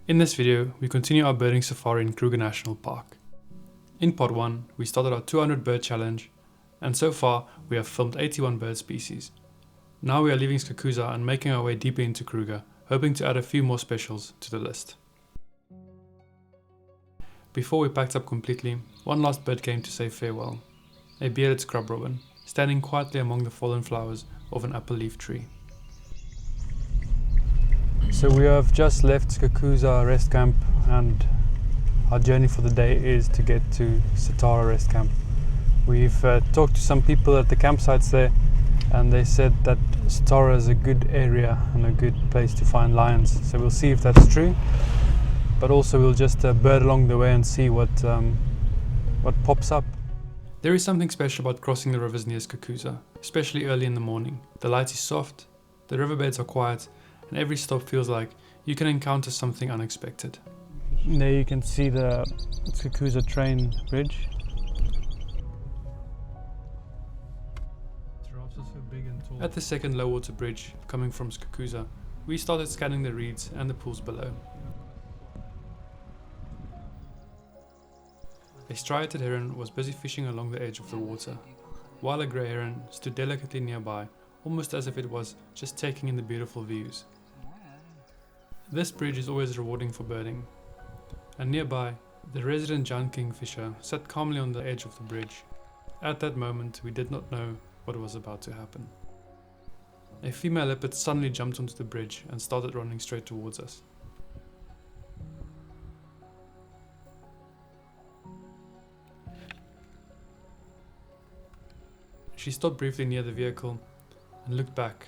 In this video, we continue our birding safari in Kruger National Park. In part 1, we started our 200 bird challenge, and so far we have filmed 81 bird species. Now we are leaving Skakuza and making our way deeper into Kruger, hoping to add a few more specials to the list. Before we packed up completely, one last bird came to say farewell. A bearded scrub robin, standing quietly among the fallen flowers of an apple leaf tree. So we have just left Skakuza rest camp, and our journey for the day is to get to Satara rest camp. We've talked to some people at the campsites there, and they said that Satara is a good area and a good place to find lions. So we'll see if that's true, but also we'll just bird along the way and see what pops up. There is something special about crossing the rivers near Skakuza, especially early in the morning. The light is soft, the riverbeds are quiet, and every stop feels like you can encounter something unexpected. There you can see the Skakuza train bridge. At the second low water bridge coming from Skakuza, we started scanning the reeds and the pools below. A striated heron was busy fishing along the edge of the water, while a grey heron stood delicately nearby, almost as if it was just taking in the beautiful views. This bridge is always rewarding for birding, and nearby, the resident giant kingfisher sat calmly on the edge of the bridge. At that moment, we did not know what was about to happen. A female leopard suddenly jumped onto the bridge and started running straight towards us. She stopped briefly near the vehicle and looked back.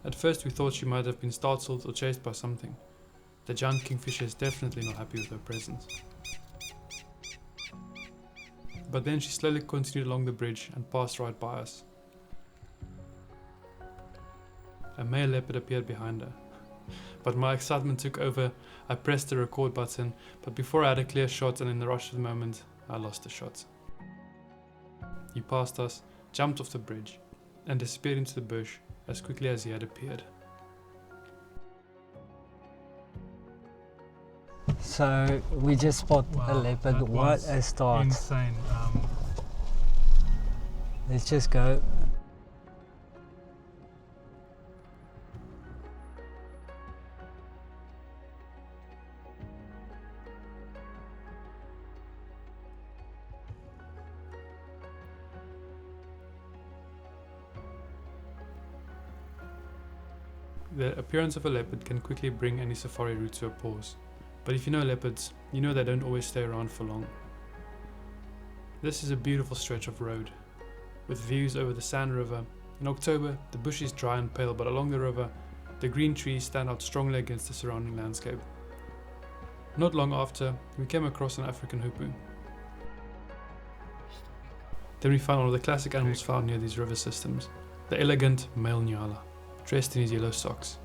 At first we thought she might have been startled or chased by something. The giant kingfisher is definitely not happy with her presence. But then she slowly continued along the bridge and passed right by us. A male leopard appeared behind her. But my excitement took over. I pressed the record button, but before I had a clear shot, and in the rush of the moment, I lost the shot. He passed us, jumped off the bridge, and disappeared into the bush as quickly as he had appeared. So we just spot a leopard. What a start. Insane. Let's just go. The appearance of a leopard can quickly bring any safari route to a pause. But if you know leopards, you know they don't always stay around for long. This is a beautiful stretch of road, with views over the Sand River. In October, the bush is dry and pale, but along the river, the green trees stand out strongly against the surrounding landscape. Not long after, we came across an African hoopoe. Then we found one of the classic animals found near these river systems, the elegant male nyala, dressed in his yellow socks.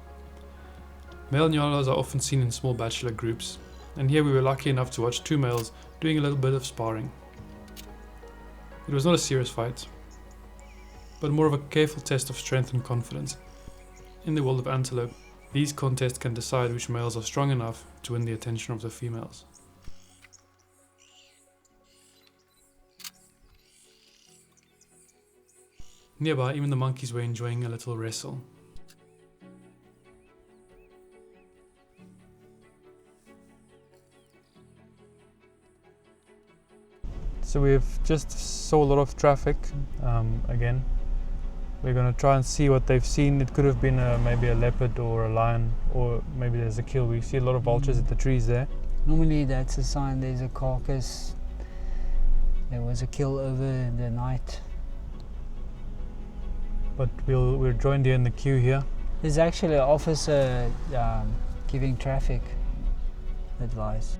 Male nyalas are often seen in small bachelor groups, and here we were lucky enough to watch two males doing a little bit of sparring. It was not a serious fight, but more of a careful test of strength and confidence. In the world of antelope, these contests can decide which males are strong enough to win the attention of the females. Nearby, even the monkeys were enjoying a little wrestle. So we've just saw a lot of traffic again. We're going to try and see what they've seen. It could have been maybe a leopard or a lion, or maybe there's a kill. We see a lot of vultures at the trees there. Normally that's a sign there's a carcass. There was a kill over the night. But we're joined here in the queue here. There's actually an officer giving traffic advice.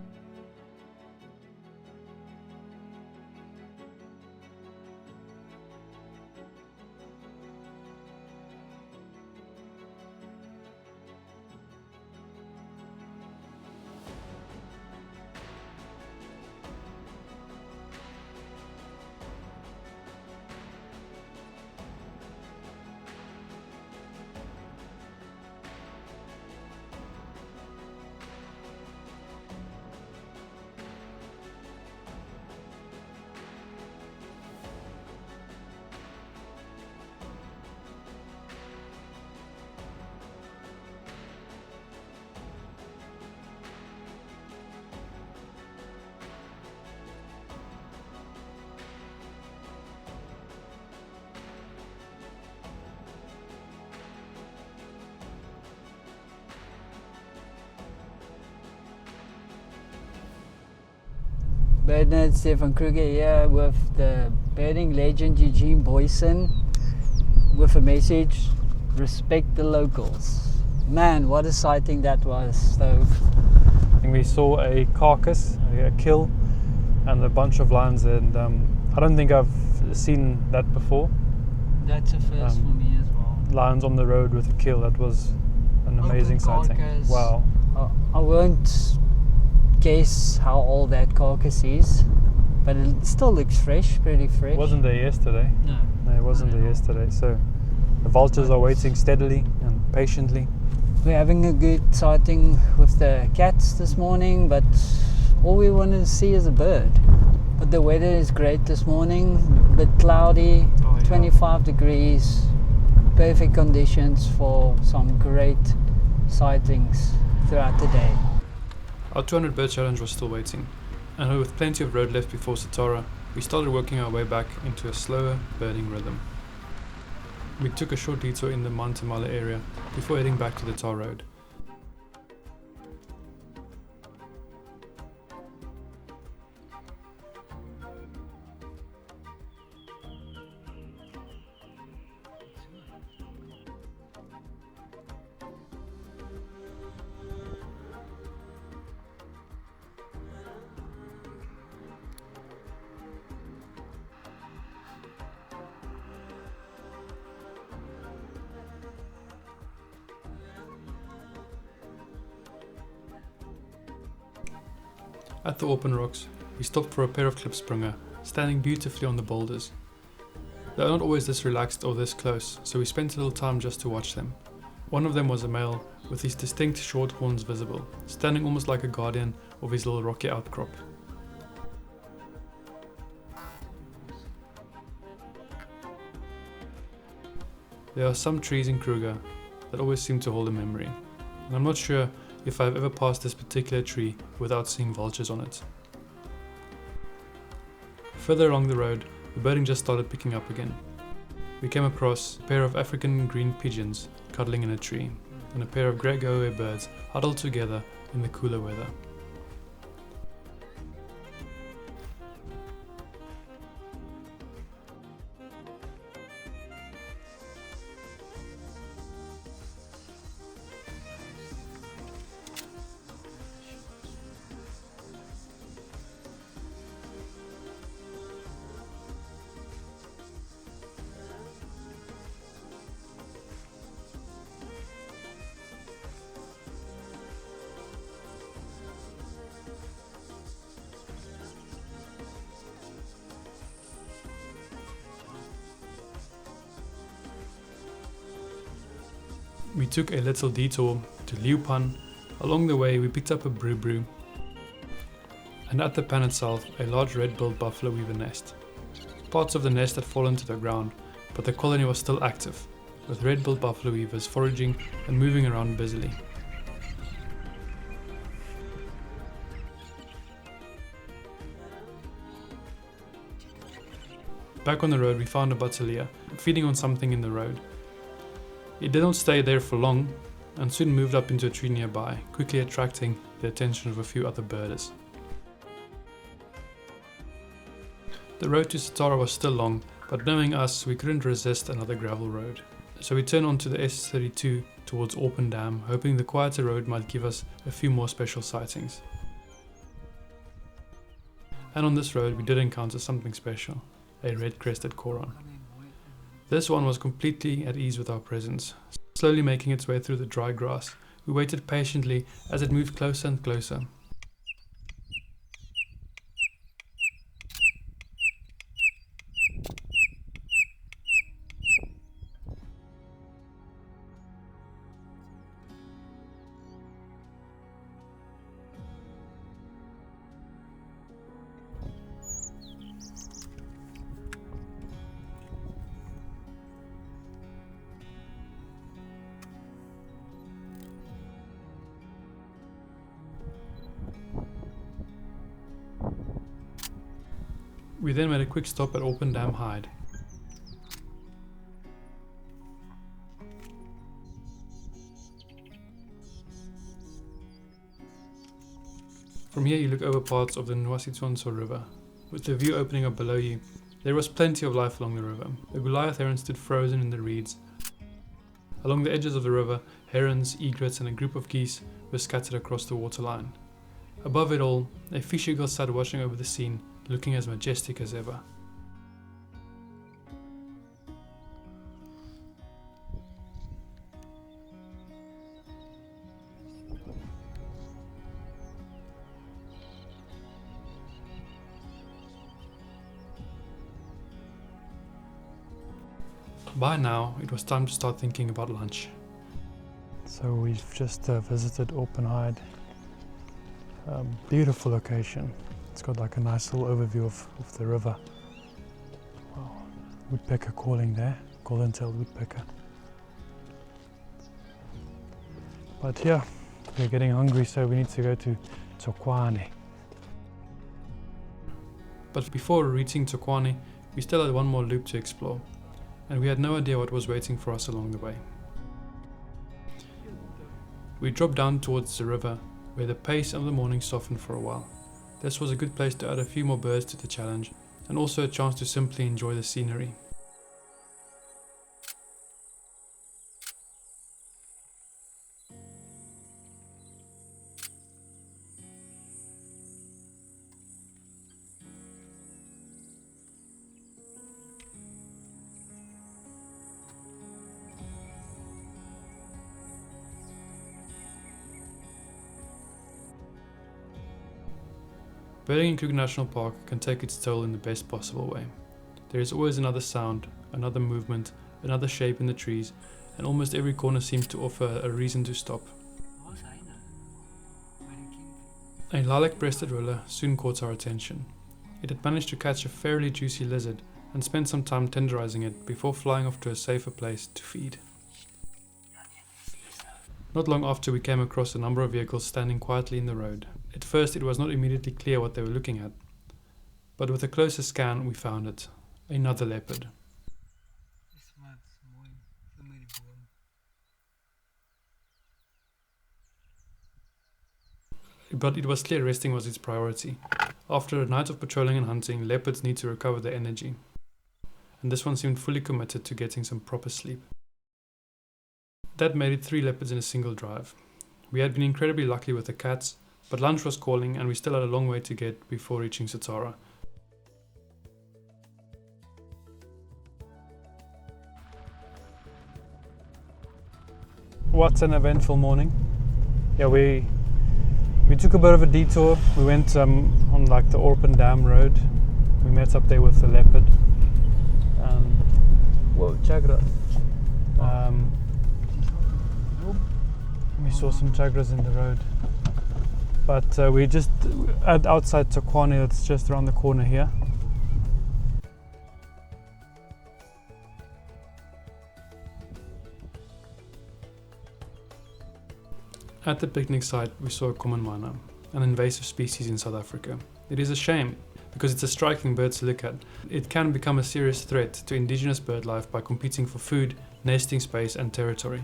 Bird nerd Stefan Kruger here with the birding legend Eugene with a message: respect the locals. Man, what a sighting that was, Stove. I think we saw a carcass, a kill, and a bunch of lions, and I don't think I've seen that before. That's a first for me as well. Lions on the road with a kill, that was an amazing sighting. Carcass. Wow. I won't guess how old that carcass is, but it still looks fresh, pretty fresh. It wasn't there yesterday. No, it wasn't there yesterday. So the vultures are waiting steadily and patiently. We're having a good sighting with the cats this morning, but all we want to see is a bird. But the weather is great this morning, a bit cloudy, 25 degrees, perfect conditions for some great sightings throughout the day. Our 200 bird challenge was still waiting, and with plenty of road left before Satara, we started working our way back into a slower birding rhythm. We took a short detour in the Mantamala area before heading back to the tar road. At the open rocks, we stopped for a pair of klipspringer, standing beautifully on the boulders. They are not always this relaxed or this close, so we spent a little time just to watch them. One of them was a male, with his distinct short horns visible, standing almost like a guardian of his little rocky outcrop. There are some trees in Kruger that always seem to hold a memory, and I'm not sure if I've ever passed this particular tree without seeing vultures on it. Further along the road, the birding just started picking up again. We came across a pair of African green pigeons cuddling in a tree, and a pair of grey go-away birds huddled together in the cooler weather. We took a little detour to Liupan. Along the way we picked up a brew, and at the pan itself a large red-billed buffalo weaver nest. Parts of the nest had fallen to the ground, but the colony was still active, with red-billed buffalo weavers foraging and moving around busily. Back on the road we found a batelia feeding on something in the road. It did not stay there for long and soon moved up into a tree nearby, quickly attracting the attention of a few other birders. The road to Satara was still long, but knowing us, we couldn't resist another gravel road. So we turned onto the S32 towards Orpen Dam, hoping the quieter road might give us a few more special sightings. And on this road we did encounter something special, a red-crested coron. This one was completely at ease with our presence. Slowly making its way through the dry grass, we waited patiently as it moved closer and closer. We then made a quick stop at Orpen Dam Hide. From here you look over parts of the Nwasitsonso River. With the view opening up below you, there was plenty of life along the river. A Goliath heron stood frozen in the reeds. Along the edges of the river, herons, egrets and a group of geese were scattered across the waterline. Above it all, a fish eagle sat watching over the scene, looking as majestic as ever. By now, it was time to start thinking about lunch. So we've just visited Openhide. Beautiful location. It's got like a nice little overview of the river. Wow. Woodpecker calling there, golden-tailed woodpecker. But yeah, we're getting hungry, so we need to go to Tsokwane. But before reaching Tsokwane, we still had one more loop to explore, and we had no idea what was waiting for us along the way. We dropped down towards the river, where the pace of the morning softened for a while. This was a good place to add a few more birds to the challenge, and also a chance to simply enjoy the scenery. Birding in Kruger National Park can take its toll in the best possible way. There is always another sound, another movement, another shape in the trees, and almost every corner seems to offer a reason to stop. A lilac-breasted roller soon caught our attention. It had managed to catch a fairly juicy lizard and spent some time tenderizing it before flying off to a safer place to feed. Not long after, we came across a number of vehicles standing quietly in the road. At first it was not immediately clear what they were looking at, but with a closer scan we found it. Another leopard. But it was clear resting was its priority. After a night of patrolling and hunting, leopards need to recover their energy, and this one seemed fully committed to getting some proper sleep. That made it 3 leopards in a single drive. We had been incredibly lucky with the cats, but lunch was calling and we still had a long way to get before reaching Satara. What an eventful morning. Yeah, we took a bit of a detour. We went on like the Orpen Dam road. We met up there with the leopard. Whoa, chagra. We saw some chagras in the road. But we just outside Tsokwane, that's just around the corner here. At the picnic site we saw a common myna, an invasive species in South Africa. It is a shame, because it's a striking bird to look at. It can become a serious threat to indigenous bird life by competing for food, nesting space and territory.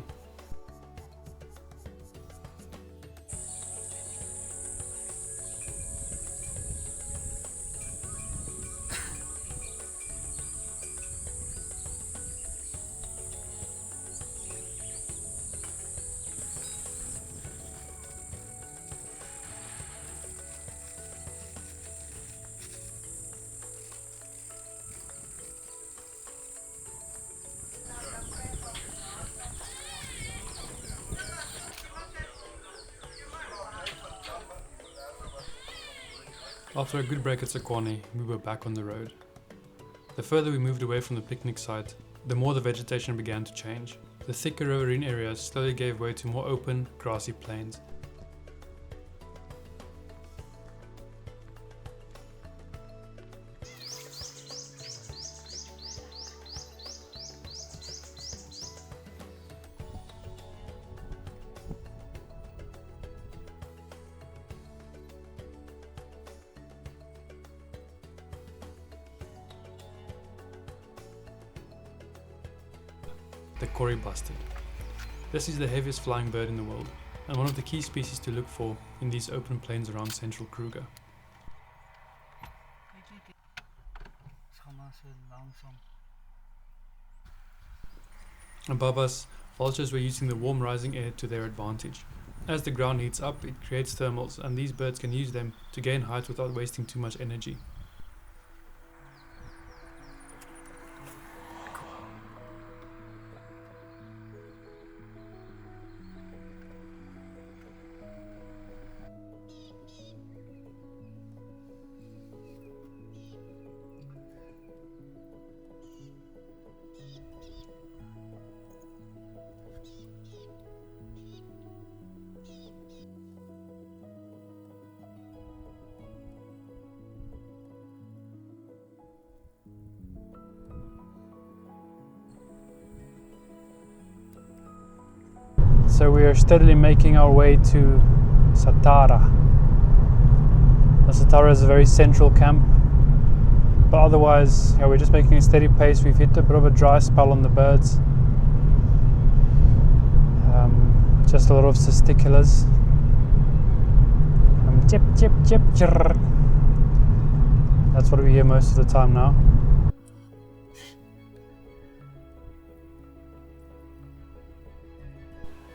After a good break at Tsokwane, we were back on the road. The further we moved away from the picnic site, the more the vegetation began to change. The thicker riverine areas slowly gave way to more open, grassy plains. The Kori bustard. This is the heaviest flying bird in the world. and one of the key species to look for in these open plains around central Kruger. Above us, vultures were using the warm rising air to their advantage. As the ground heats up, it creates thermals, and these birds can use them to gain height without wasting too much energy. So we are steadily making our way to Satara. The Satara is a very central camp, but otherwise, we're just making a steady pace. We've hit a bit of a dry spell on the birds. Just a lot of testiculars. Chip, chip, chip, chirr. That's what we hear most of the time now.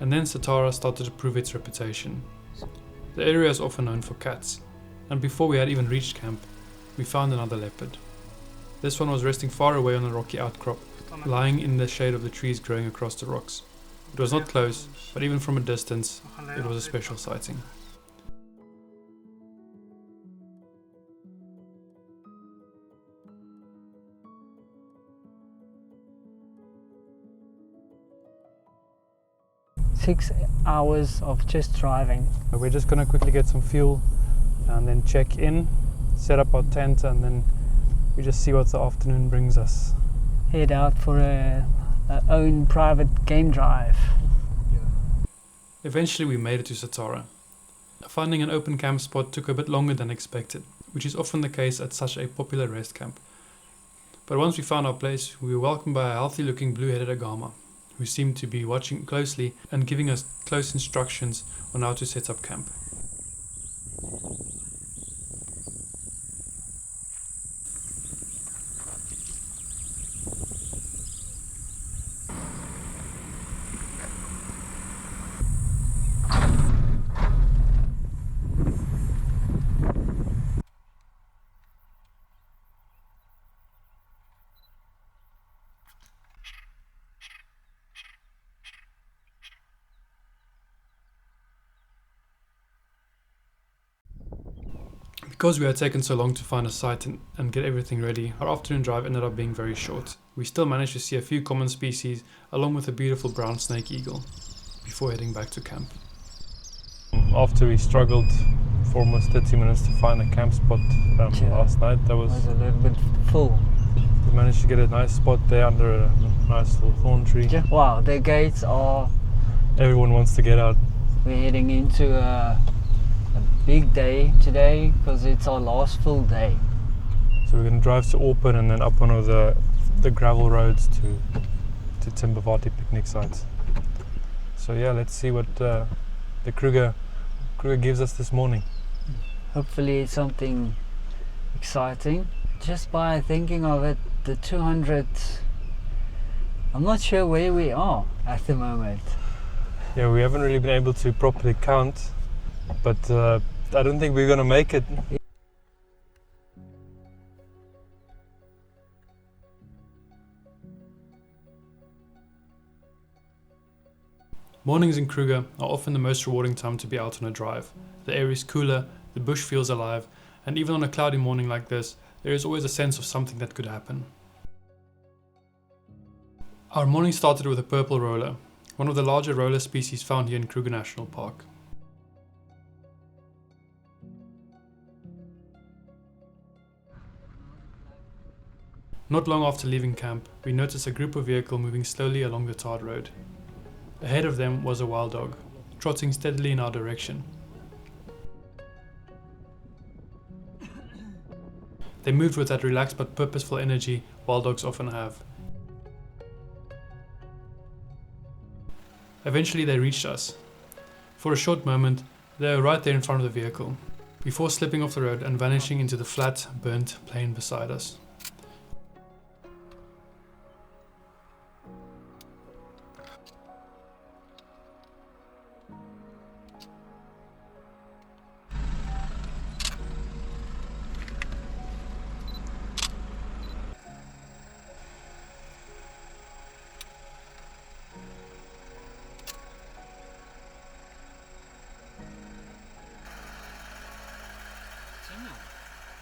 And then Satara started to prove its reputation. The area is often known for cats, and before we had even reached camp, we found another leopard. This one was resting far away on a rocky outcrop, lying in the shade of the trees growing across the rocks. It was not close, but even from a distance, it was a special sighting. Six hours of just driving. We're just going to quickly get some fuel and then check in, set up our tent, and then we just see what the afternoon brings us. Head out for a own private game drive. Eventually we made it to Satara. Finding an open camp spot took a bit longer than expected, which is often the case at such a popular rest camp. But once we found our place, we were welcomed by a healthy looking blue-headed agama, who seemed to be watching closely and giving us close instructions on how to set up camp. Because we had taken so long to find a site and get everything ready, our afternoon drive ended up being very short. We still managed to see a few common species along with a beautiful brown snake eagle before heading back to camp. After we struggled for almost 30 minutes to find a camp spot last night, that was a little bit full. We managed to get a nice spot there under a nice little thorn tree. Wow, the gates are... Everyone wants to get out. We're heading into a big day today because it's our last full day. So we're going to drive to Orpen and then up one of the gravel roads to Timbavati picnic sites. So yeah, let's see what the Kruger gives us this morning. Hopefully it's something exciting. Just by thinking of it, the 200, I'm not sure where we are at the moment. Yeah, we haven't really been able to properly count, but I don't think we're going to make it. Mornings in Kruger are often the most rewarding time to be out on a drive. The air is cooler, the bush feels alive, and even on a cloudy morning like this, there is always a sense of something that could happen. Our morning started with a purple roller, one of the larger roller species found here in Kruger National Park. Not long after leaving camp, we noticed a group of vehicles moving slowly along the tarred road. Ahead of them was a wild dog, trotting steadily in our direction. They moved with that relaxed but purposeful energy wild dogs often have. Eventually they reached us. For a short moment, they were right there in front of the vehicle, before slipping off the road and vanishing into the flat, burnt plain beside us.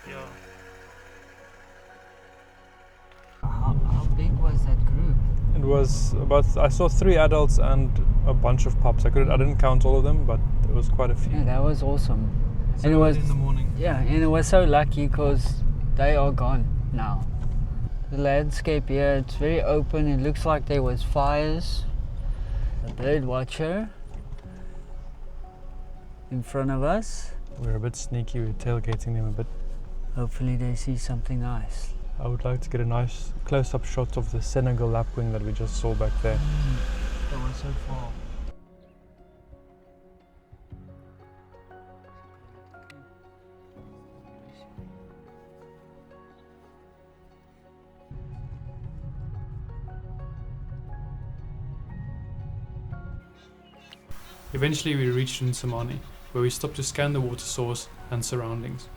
Yeah. How big was that group? It was about, I saw 3 adults and a bunch of pups. I didn't count all of them, but there was quite a few. Yeah, that was awesome. So and it was in the morning. Yeah, and it was so lucky because they are gone now. The landscape here, it's very open. It looks like there was fires. A bird watcher in front of us. We're a bit sneaky, we're tailgating them a bit. Hopefully they see something nice. I would like to get a nice close-up shot of the Senegal lapwing that we just saw back there. That was so far. Eventually we reached Nsamani, where we stopped to scan the water source and surroundings.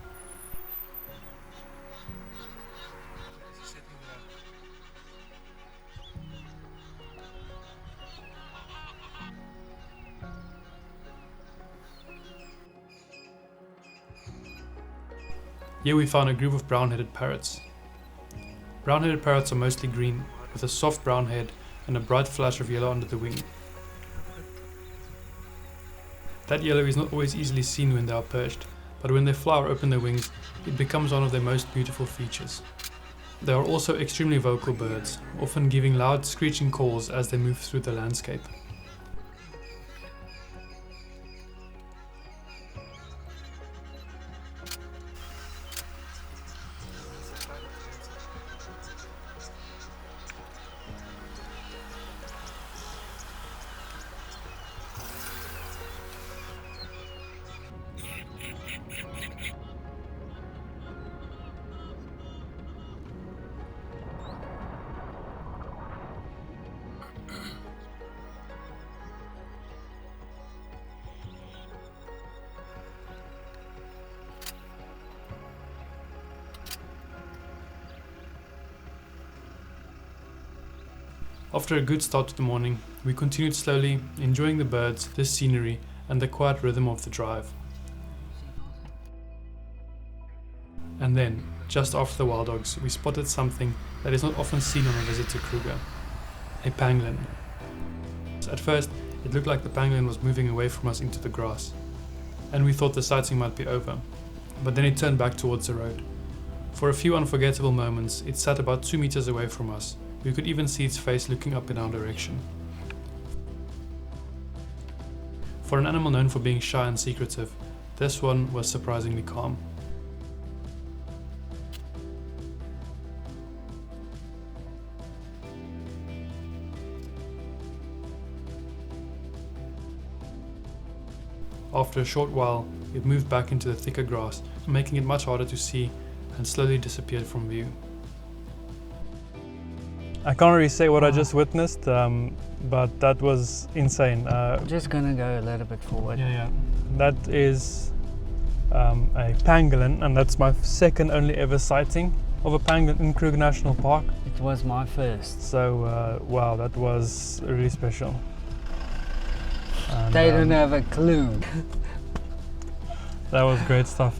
Here we found a group of brown-headed parrots. Brown-headed parrots are mostly green, with a soft brown head and a bright flash of yellow under the wing. That yellow is not always easily seen when they are perched, but when they fly or open their wings, it becomes one of their most beautiful features. They are also extremely vocal birds, often giving loud screeching calls as they move through the landscape. After a good start to the morning, we continued slowly, enjoying the birds, the scenery, and the quiet rhythm of the drive. And then, just after the wild dogs, we spotted something that is not often seen on a visit to Kruger: a pangolin. At first, it looked like the pangolin was moving away from us into the grass, and we thought the sighting might be over, but then it turned back towards the road. For a few unforgettable moments, it sat about 2 meters away from us. We could even see its face looking up in our direction. For an animal known for being shy and secretive, this one was surprisingly calm. After a short while, it moved back into the thicker grass, making it much harder to see, and slowly disappeared from view. I can't really say what I just witnessed, but that was insane. Just gonna go a little bit forward. Yeah. That is a pangolin, and that's my second only ever sighting of a pangolin in Kruger National Park. It was my first. So, wow, that was really special. And, They don't have a clue. That was great stuff.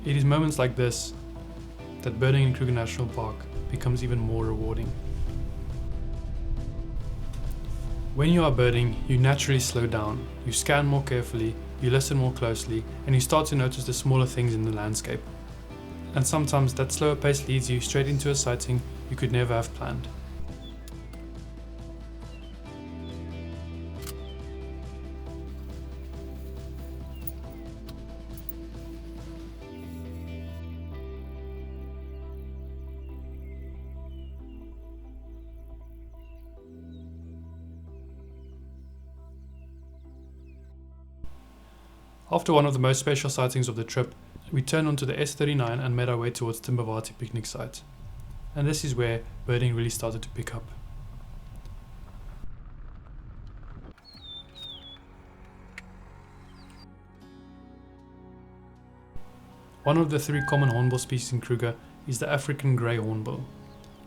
It is moments like this that birding in Kruger National Park becomes even more rewarding. When you are birding, you naturally slow down, you scan more carefully, you listen more closely, and you start to notice the smaller things in the landscape. And sometimes that slower pace leads you straight into a sighting you could never have planned. After one of the most special sightings of the trip, we turned onto the S39 and made our way towards Timbavati picnic site. And this is where birding really started to pick up. One of the 3 common hornbill species in Kruger is the African grey hornbill,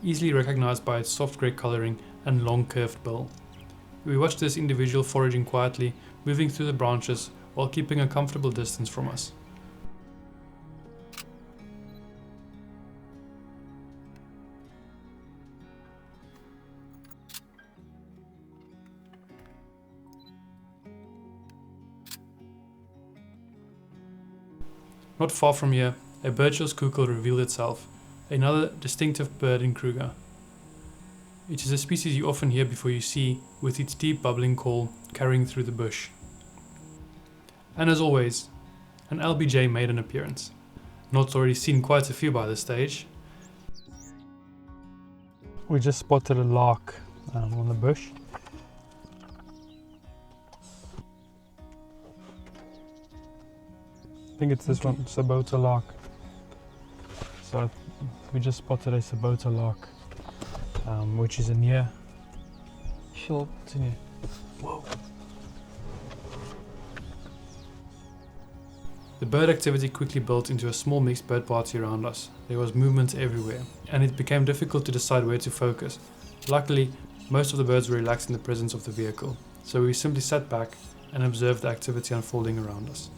easily recognized by its soft grey coloring and long curved bill. We watched this individual foraging quietly, moving through the branches while keeping a comfortable distance from us. Not far from here, a birdshaw's cuckoo revealed itself, another distinctive bird in Kruger. It is a species you often hear before you see, with its deep bubbling call carrying through the bush. And as always, an LBJ made an appearance. Not's already seen quite a few by this stage. We just spotted a lark on the bush. I think it's this one, Sabota lark. So we just spotted a Sabota lark, which is in here. Sure. It's in here. Whoa. The bird activity quickly built into a small mixed bird party around us. There was movement everywhere, and it became difficult to decide where to focus. Luckily, most of the birds were relaxed in the presence of the vehicle, so we simply sat back and observed the activity unfolding around us.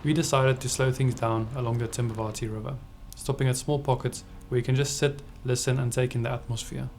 We decided to slow things down along the Timbavati River, stopping at small pockets where you can just sit, listen and take in the atmosphere.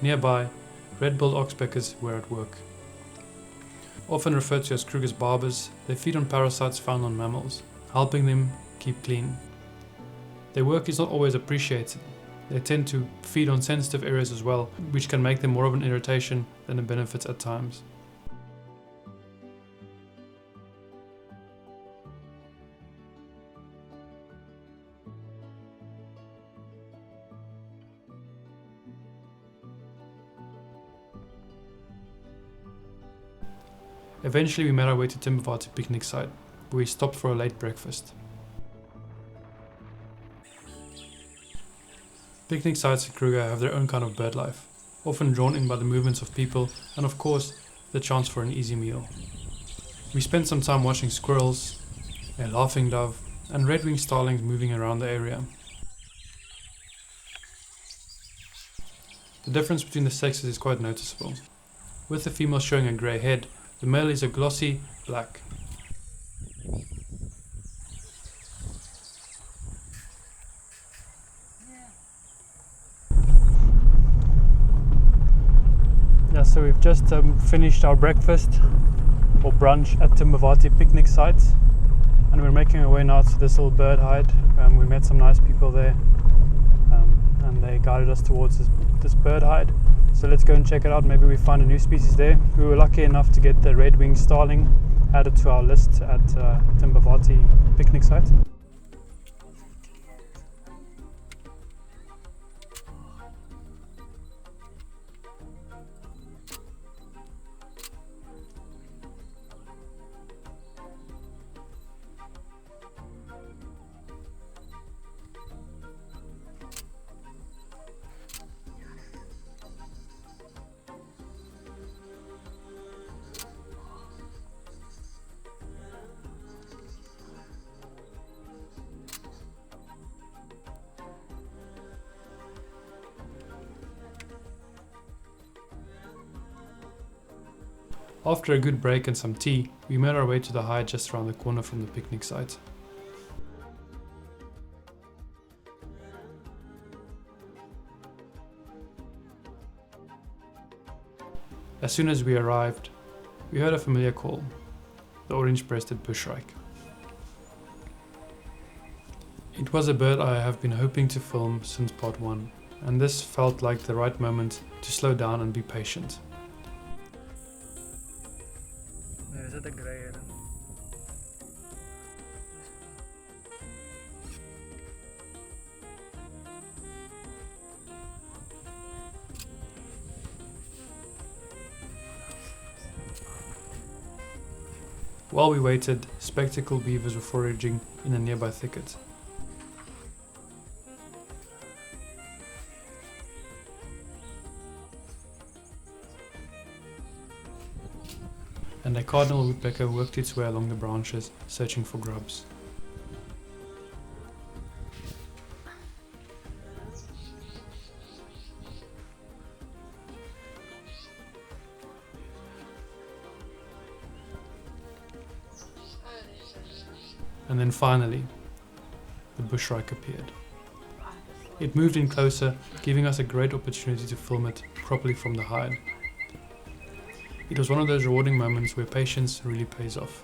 Nearby, red-billed oxpeckers were at work. Often referred to as Kruger's barbers, they feed on parasites found on mammals, helping them keep clean. Their work is not always appreciated. They tend to feed on sensitive areas as well, which can make them more of an irritation than a benefit at times. Eventually we made our way to Timbavati picnic site, where we stopped for a late breakfast. Picnic sites at Kruger have their own kind of bird life, often drawn in by the movements of people and of course the chance for an easy meal. We spent some time watching squirrels, a laughing dove and red-winged starlings moving around the area. The difference between the sexes is quite noticeable. With the female showing a grey head, the male is a glossy black. Yeah, so we've just finished our breakfast or brunch at Timbavati picnic site, and we're making our way now to this little bird hide. We met some nice people there, and they guided us towards this bird hide. So let's go and check it out. Maybe we find a new species there. We were lucky enough to get the red-winged starling added to our list at Timbavati picnic site. After a good break and some tea, we made our way to the hide just around the corner from the picnic site. As soon as we arrived, we heard a familiar call, the orange-breasted bushrike. It was a bird I have been hoping to film since part 1, and this felt like the right moment to slow down and be patient. Is it a grey heron? While we waited, spectacled beavers were foraging in a nearby thicket. And a cardinal woodpecker worked its way along the branches, searching for grubs. And then finally, the bushrike appeared. It moved in closer, giving us a great opportunity to film it properly from the hide. It was one of those rewarding moments where patience really pays off.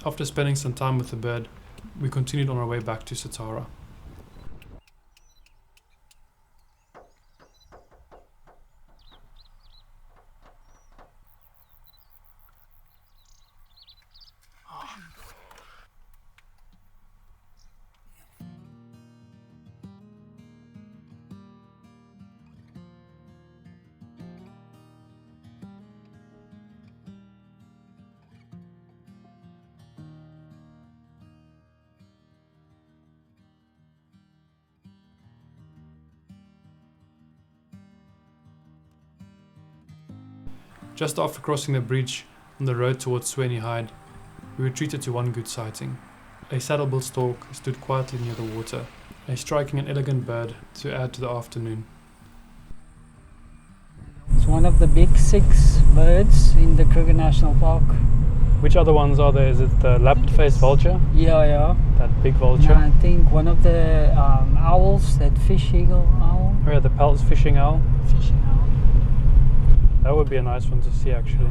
After spending some time with the bird, we continued on our way back to Satara. Just after crossing the bridge on the road towards Swaney Hide, we were treated to one good sighting. A saddle-billed stork stood quietly near the water, a striking and elegant bird to add to the afternoon. one of the big 6 birds in the Kruger National Park. Which other ones are there? Is it the lappet-faced vulture? Yeah. That big vulture? And I think one of the owls, that fish eagle owl. Oh yeah, the Pel's fishing owl. Fishing owl. That would be a nice one to see actually.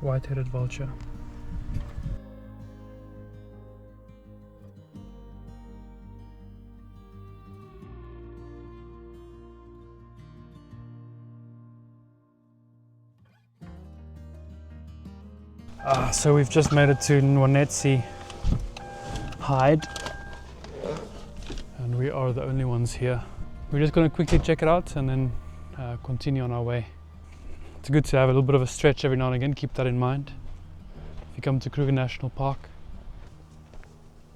White-headed vulture. So we've just made it to Nwanetsi hide and we are the only ones here. We're just going to quickly check it out and then continue on our way. It's good to have a little bit of a stretch every now and again, keep that in mind if you come to Kruger National Park.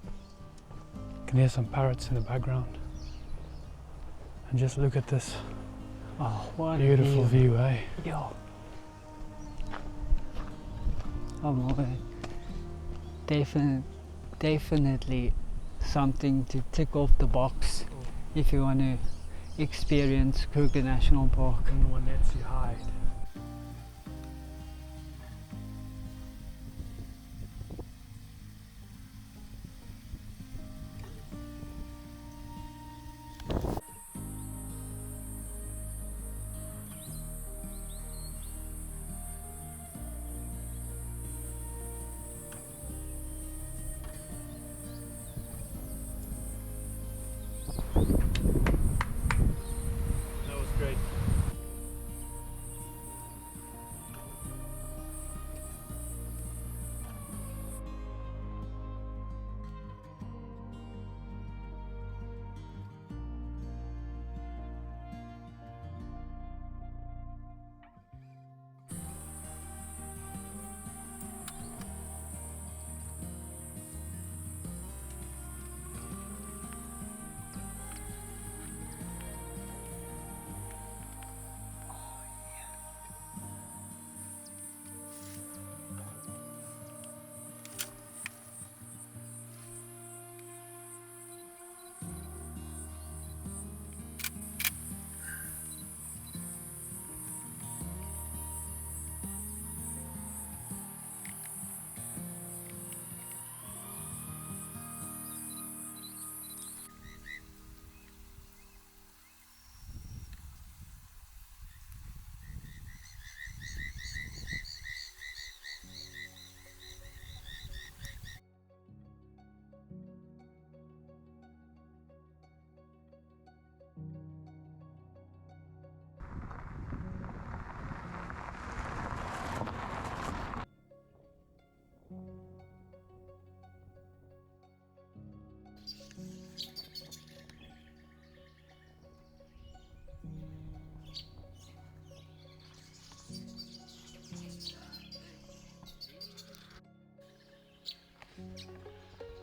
You can hear some parrots in the background. And just look at this. Oh, what beautiful a view, eh? Yo. Oh my. Definitely something to tick off the box if you want to experience Kruger National Park. Nwanetsi hide. That was great.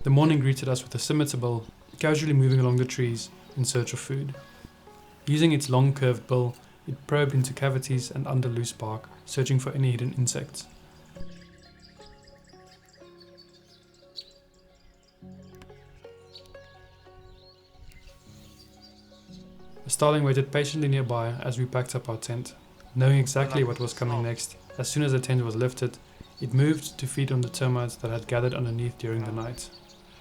The morning greeted us with a scimitar bill casually moving along the trees in search of food. Using its long curved bill, it probed into cavities and under loose bark, searching for any hidden insects. A starling waited patiently nearby as we packed up our tent, knowing exactly what was coming next. As soon as the tent was lifted, it moved to feed on the termites that had gathered underneath during the night.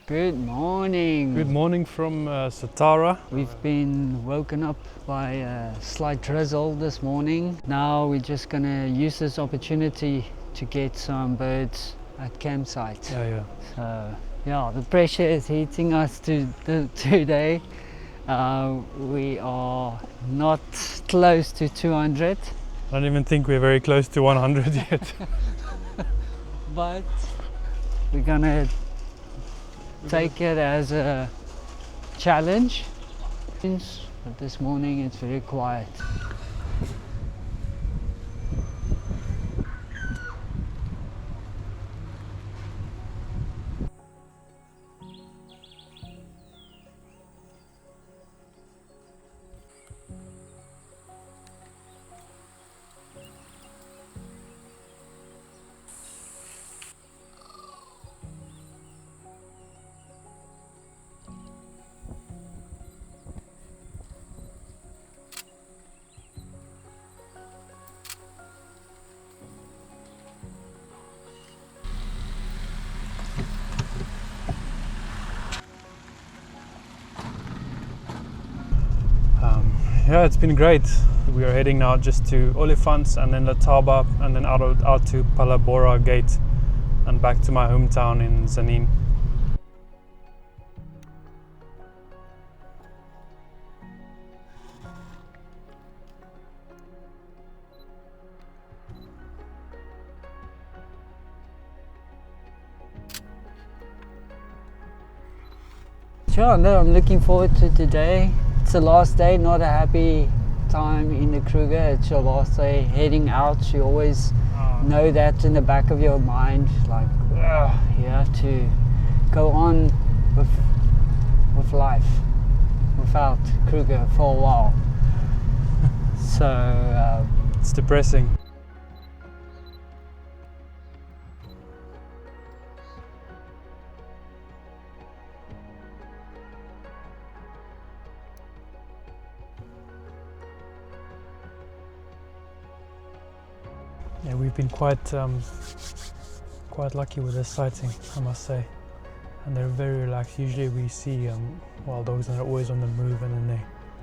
Good morning. Good morning from Satara. We've been woken up by a slight drizzle this morning. Now we're just gonna use this opportunity to get some birds at campsite. Yeah. So yeah, the pressure is hitting us today. We are not close to 200. I don't even think we're very close to 100 yet. But we're gonna take it as a challenge. But this morning it's very quiet. Yeah, it's been great. We are heading now just to Olifants and then Lataba and then out to Palabora Gate and back to my hometown in Zanin. Sure, no, I'm looking forward to today. It's the last day, not a happy time in the Kruger. It's your last day heading out. You always know that in the back of your mind, like you have to go on with life without Kruger for a while. So it's depressing. Yeah, we've been quite lucky with this sighting, I must say, and they're very relaxed. Usually we see wild dogs and they're always on the move and then they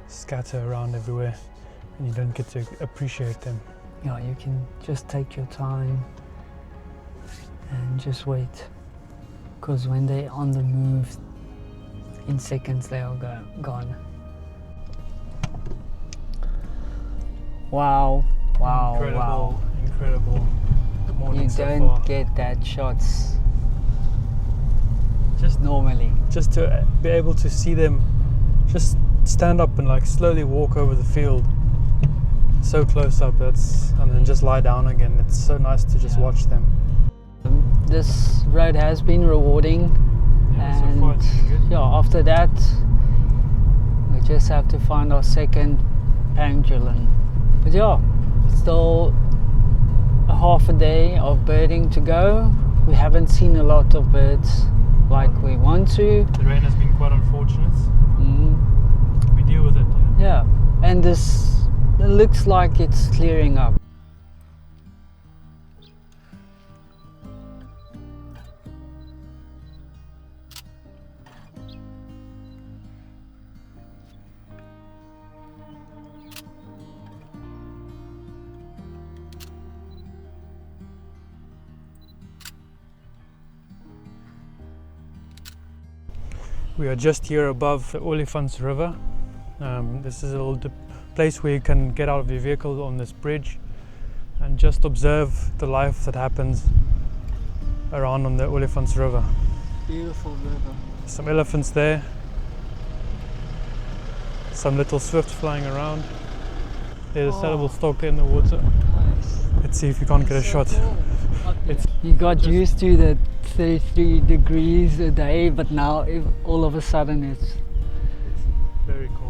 scatter around everywhere and you don't get to appreciate them. Yeah, you can just take your time and just wait, because when they're on the move, in seconds they are gone. Wow. Wow, incredible, wow. Incredible morning You so don't far. get that shots just normally. Just to be able to see them just stand up and like slowly walk over the field so close up, and then just lie down again. It's so nice to just watch them. This road has been rewarding, and so far it's been good. Yeah, after that we just have to find our second pangolin. But yeah, still a half a day of birding to go. We haven't seen a lot of birds like we want to. The rain has been quite unfortunate. We deal with it. Yeah, and this looks like it's clearing up. We are just here above the Olifants River. This is a little place where you can get out of your vehicle on this bridge and just observe the life that happens around on the Olifants River. Beautiful river. Some elephants there, some little swifts flying around. There's a saddle stork there in the water. Nice. Let's see if we can't get a shot. Cool. You got used to the 33 degrees a day, but now all of a sudden it's very cold.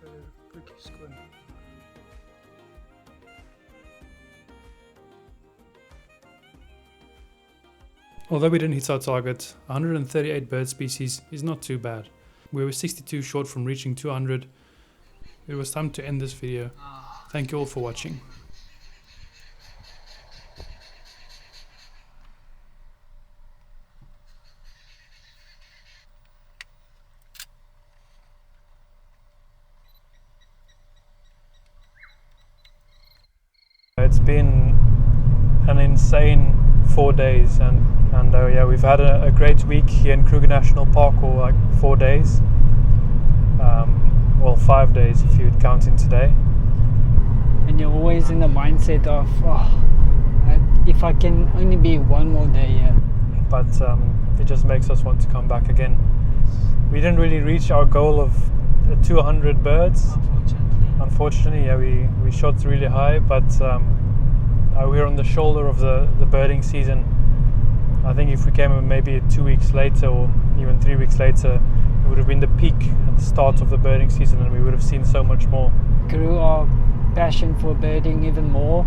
So pretty squint. Although we didn't hit our target, 138 bird species is not too bad. We were 62 short from reaching 200. It was time to end this video. Thank you all for watching. It's been an insane 4 days, and yeah, we've had a great week here in Kruger National Park, or like 4 days. Well, 5 days if you'd count in today. And you're always in the mindset of, if I can only be one more day here. But it just makes us want to come back again. We didn't really reach our goal of 200 birds. Unfortunately, yeah, we shot really high, but we're on the shoulder of the birding season. I think if we came maybe 2 weeks later or even 3 weeks later, it would have been the peak and the start of the birding season, and we would have seen so much more. Grew our passion for birding even more,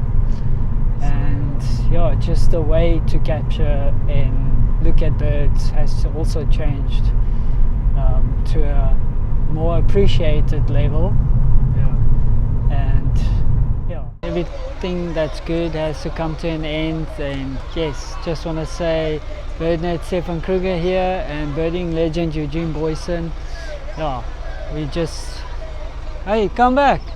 and yeah, just the way to capture and look at birds has also changed to a more appreciated level. And yeah, everything that's good has to come to an end. And yes, just want to say BirdNet Stefan Kruger here and birding legend Eugene. Yeah, we just, hey, come back.